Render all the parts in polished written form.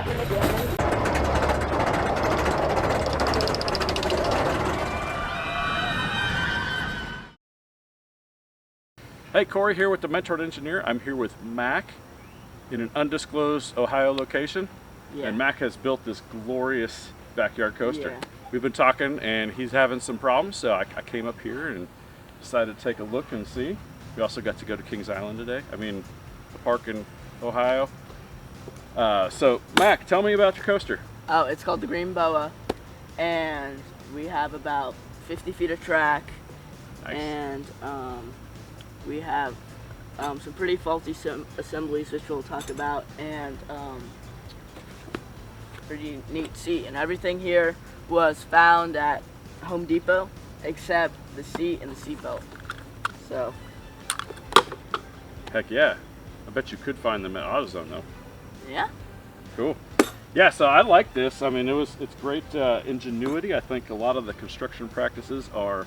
happen again. Hey, Corey here with the Mentored Engineer. I'm here with Mac in an undisclosed Ohio location. Yeah. And Mac has built this glorious backyard coaster. Yeah. We've been talking and he's having some problems, so I came up here and decided to take a look and see. We also got to go to Kings Island today. I mean, the park in Ohio. So Mac, tell me about your coaster. Oh, it's called the Green Boa, and we have about 50 feet of track. Nice. And we have some pretty faulty assemblies, which we'll talk about, and pretty neat seat. And everything here was found at Home Depot, except the seat and the seat belt. So. Heck yeah. I bet you could find them at AutoZone though. Yeah. Cool. Yeah, so I like this. I mean, it's great ingenuity. I think a lot of the construction practices are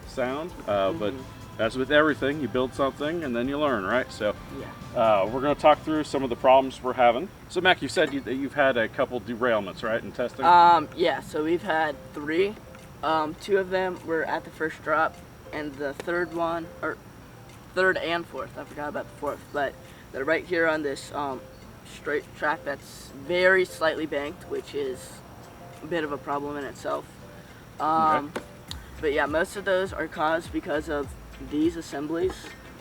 sound, but as with everything, you build something and then you learn, right? So yeah. We're going to talk through some of the problems we're having. So Mac, you said that you've had a couple derailments, right, in testing? Yeah, so we've had 3. 2 of them were at the first drop, and the third one, or third and fourth, I forgot about the fourth, but they're right here on this straight track that's very slightly banked, which is a bit of a problem in itself. Okay. But yeah, most of those are caused because of these assemblies.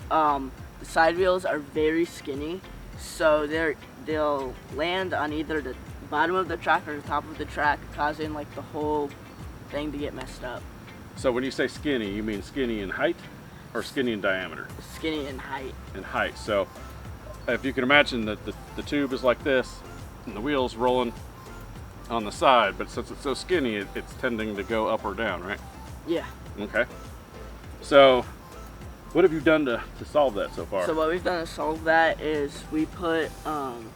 The side wheels are very skinny, so they'll land on either the bottom of the track or the top of the track, causing like the whole thing to get messed up. So when you say skinny, you mean skinny in height or skinny in diameter? Skinny in height. In height. So if you can imagine that the tube is like this and the wheel's rolling on the side, but since it's so skinny, it's tending to go up or down, right? Yeah. Okay. So what have you done to solve that so far? So what we've done to solve that is we put some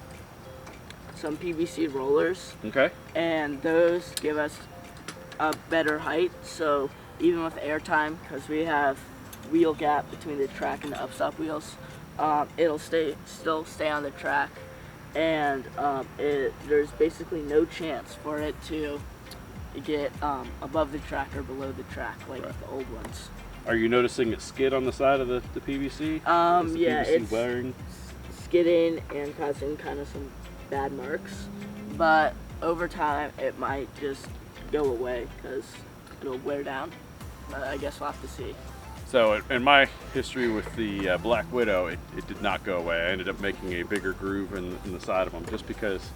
PVC rollers. Okay. And those give us a better height. So even with airtime, because we have wheel gap between the track and the upstop wheels, it'll still stay on the track, and there's basically no chance for it to get above the track or below the track like the old ones. Are you noticing it skid on the side of the PVC? Yeah, PVC it's wearing? skidding and causing kind of some bad marks, but over time it might just go away because it'll wear down. But I guess we'll have to see. So in my history with the Black Widow, it did not go away. I ended up making a bigger groove in the side of them, just because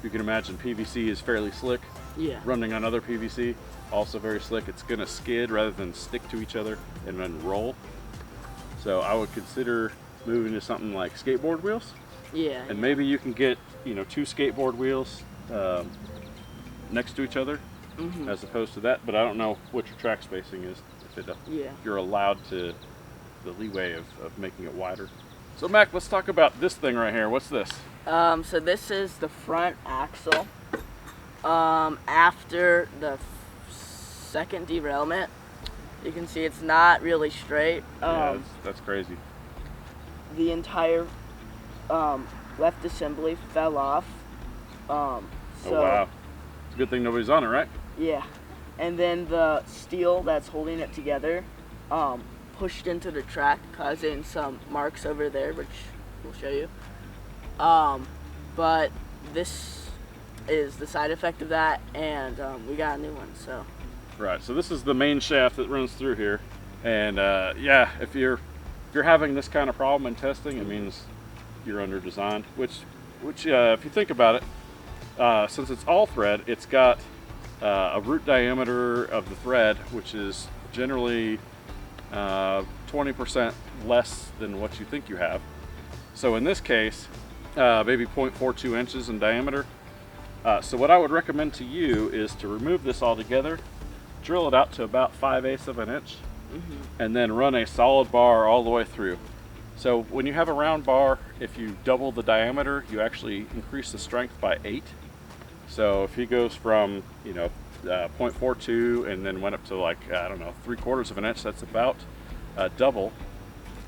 you can imagine PVC is fairly slick. Yeah. Running on other PVC, also very slick. It's gonna skid rather than stick to each other and then roll. So I would consider moving to something like skateboard wheels. Yeah. And maybe you can get 2 skateboard wheels next to each other, as opposed to that. But I don't know what your track spacing is. If you're allowed to the leeway of making it wider. So Mac, let's talk about this thing right here. What's this? So this is the front axle. After the second derailment, you can see it's not really straight. Yeah, that's crazy. The entire left assembly fell off. Oh wow. It's a good thing nobody's on it, right? Yeah. And then the steel that's holding it together pushed into the track, causing some marks over there, which we'll show you. But this is the side effect of that, and we got a new one. So. Right. So this is the main shaft that runs through here, and yeah, if you're having this kind of problem in testing, it means you're under designed. Which if you think about it, since it's all thread, it's got a root diameter of the thread, which is generally 20% less than what you think you have. So in this case, maybe 0.42 inches in diameter. So what I would recommend to you is to remove this altogether, drill it out to about 5/8 of an inch, and then run a solid bar all the way through. So when you have a round bar, if you double the diameter, you actually increase the strength by 8. So if he goes from 0.42 and then went up to like, I don't know, 3/4 of an inch, that's about double,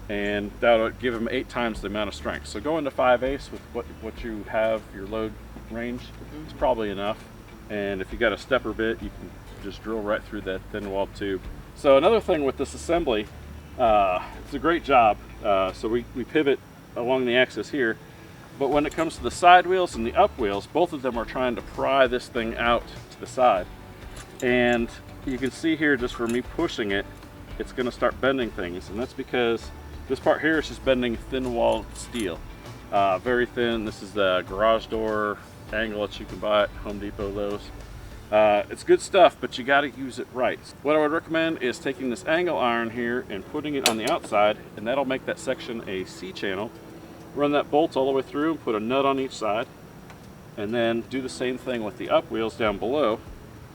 and that would give him 8 times the amount of strength. So go into 5/8 with what you have your load range is probably enough. And if you got a stepper bit, you can just drill right through that thin walled tube. So another thing with this assembly, it's a great job. So we pivot along the axis here, but when it comes to the side wheels and the up wheels, both of them are trying to pry this thing out to the side. And you can see here, just for me pushing it, it's going to start bending things, and that's because this part here is just bending thin walled steel, very thin. This is the garage door angle that you can buy at Home Depot, those. It's good stuff, but you got to use it right. What I would recommend is taking this angle iron here and putting it on the outside, and that'll make that section a C channel. Run that bolt all the way through and put a nut on each side, and then do the same thing with the up wheels down below,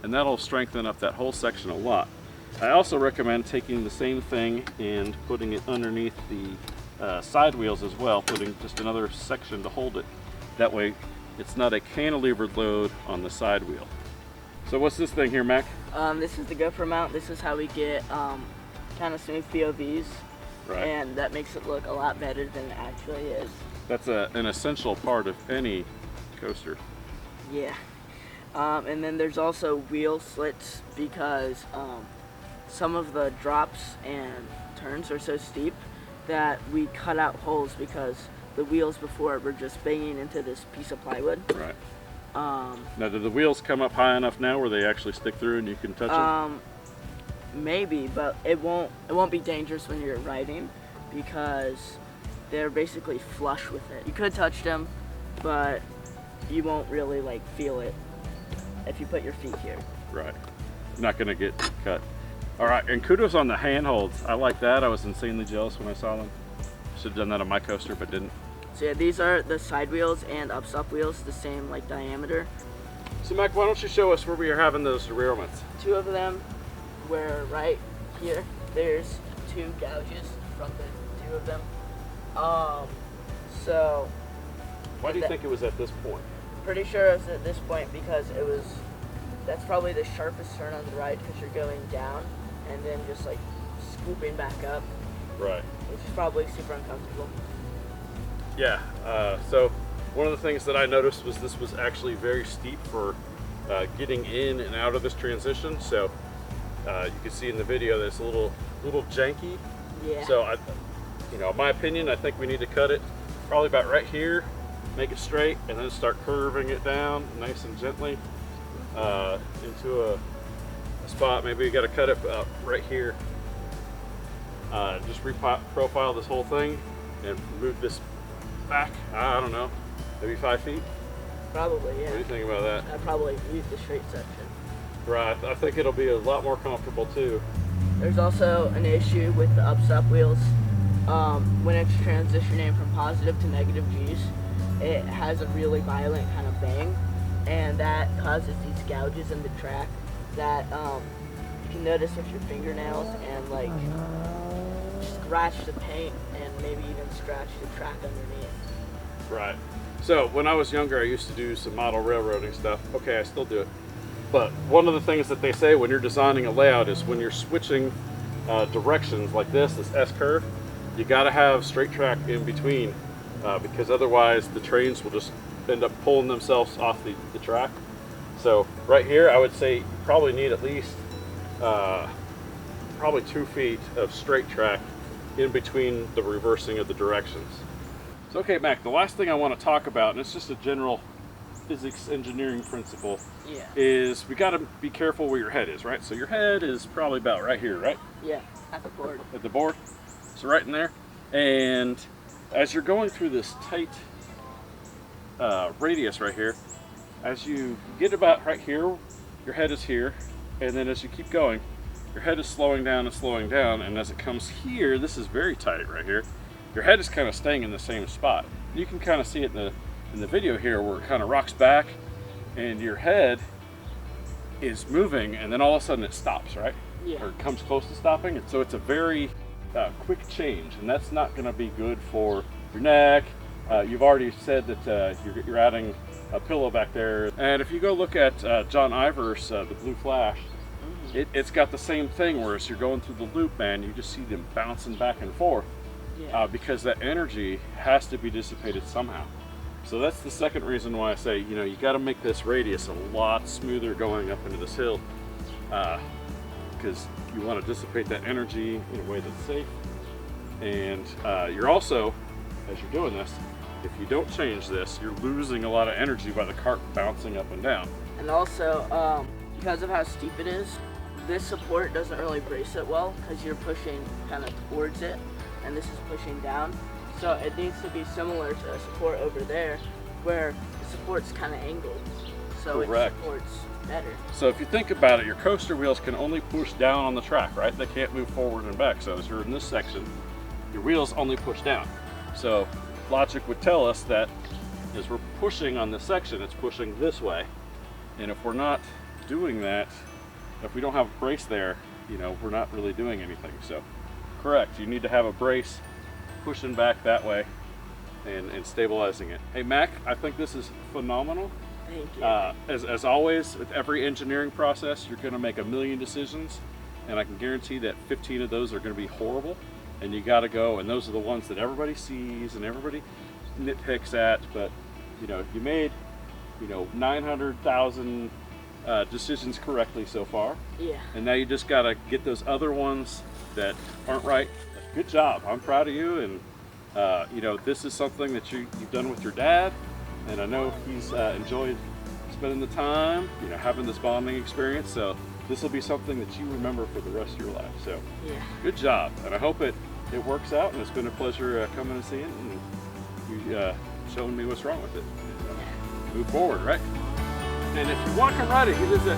and that'll strengthen up that whole section a lot. I also recommend taking the same thing and putting it underneath the side wheels as well, putting just another section to hold it. That way it's not a cantilevered load on the side wheel. So what's this thing here, Mac? This is the GoPro mount. This is how we get kind of smooth POVs, Right. and that makes it look a lot better than it actually is. That's an essential part of any coaster. Yeah. And then there's also wheel slits, because some of the drops and turns are so steep that we cut out holes, because the wheels before were just banging into this piece of plywood. Right. Now, do the wheels come up high enough now where they actually stick through and you can touch them? Maybe, but it won't be dangerous when you're riding, because they're basically flush with it. You could touch them, but you won't really like feel it if you put your feet here. Right. Not gonna get cut. All right, and kudos on the handholds. I like that. I was insanely jealous when I saw them. Should have done that on my coaster, but didn't. So yeah, these are the side wheels and up-stop wheels, the same like diameter. So Mac, why don't you show us where we are having those derailments? Two of them were right here. There's two gouges from the two of them. So Why do you think it was at this point? pretty sure it was at this point, because that's probably the sharpest turn on the ride, because you're going down and then just like swooping back up, Right. which is probably super uncomfortable. Yeah. So one of the things that I noticed was this was actually very steep for getting in and out of this transition. So you can see in the video that it's a little janky. Yeah. So in my opinion, I think we need to cut it probably about right here, make it straight, and then start curving it down nice and gently into a spot. Maybe we got to cut it right here. Just profile this whole thing and move this back, I don't know, maybe 5 feet? Probably, yeah. What do you think about that? I'd probably use the straight section. Right, I think it'll be a lot more comfortable too. There's also an issue with the up-stop wheels. When it's transitioning from positive to negative G's, it has a really violent kind of bang, and that causes these gouges in the track that you can notice with your fingernails, and like scratch the paint and maybe even scratch the track underneath. Right. So when I was younger, I used to do some model railroading stuff. Okay, I still do it. But one of the things that they say when you're designing a layout is when you're switching directions like this S-curve, you got to have straight track in between, because otherwise the trains will just end up pulling themselves off the track. So right here, I would say you probably need at least probably 2 feet of straight track in between the reversing of the directions. So okay, Mac, the last thing I want to talk about, and it's just a general physics engineering principle, Yeah. is we got to be careful where your head is, right? So your head is probably about right here, right? Yeah, at the board. At the board. So right in there. And as you're going through this tight radius right here, as you get about right here, your head is here, and then as you keep going, your head is slowing down, and as it comes here, this is very tight right here, your head is kind of staying in the same spot. You can kind of see it in the video here where it kind of rocks back and your head is moving, and then all of a sudden it stops, right? Yeah. Or comes close to stopping. And so it's a very quick change, and that's not going to be good for your neck. You've already said that you're adding a pillow back there. And if you go look at John Ivor's The Blue Flash, it's got the same thing, where as you're going through the loop, man, you just see them bouncing back and forth. Yeah. Because that energy has to be dissipated somehow. So that's the second reason why I say, you know, you got to make this radius a lot smoother going up into this hill, because you want to dissipate that energy in a way that's safe. And you're also, as you're doing this, if you don't change this, you're losing a lot of energy by the cart bouncing up and down. And also, because of how steep it is, this support doesn't really brace it well because you're pushing kind of towards it, and this is pushing down. So it needs to be similar to a support over there, where the support's kind of angled, so Correct. It supports better. So if you think about it, your coaster wheels can only push down on the track, right? They can't move forward and back. So as you're in this section, your wheels only push down. So logic would tell us that as we're pushing on this section, it's pushing this way. And if we're not doing that, if we don't have a brace there, you know, we're not really doing anything. So correct, you need to have a brace pushing back that way and stabilizing it. Hey Mac, I think this is phenomenal. Thank you. As always, with every engineering process, you're going to make a million decisions, and I can guarantee that 15 of those are going to be horrible, and you got to go, and those are the ones that everybody sees and everybody nitpicks at. But you know, you made, you know, 900,000 decisions correctly so far. Yeah. And now you just got to get those other ones that aren't right. Good job. I'm proud of you, and you know, this is something that you've done with your dad, and I know he's enjoyed spending the time, you know, having this bonding experience. So this will be something that you remember for the rest of your life. So Yeah. good job, and I hope it works out. And it's been a pleasure coming and seeing it, and you showing me what's wrong with it. Move forward, right? And if you want to come ride it, give us a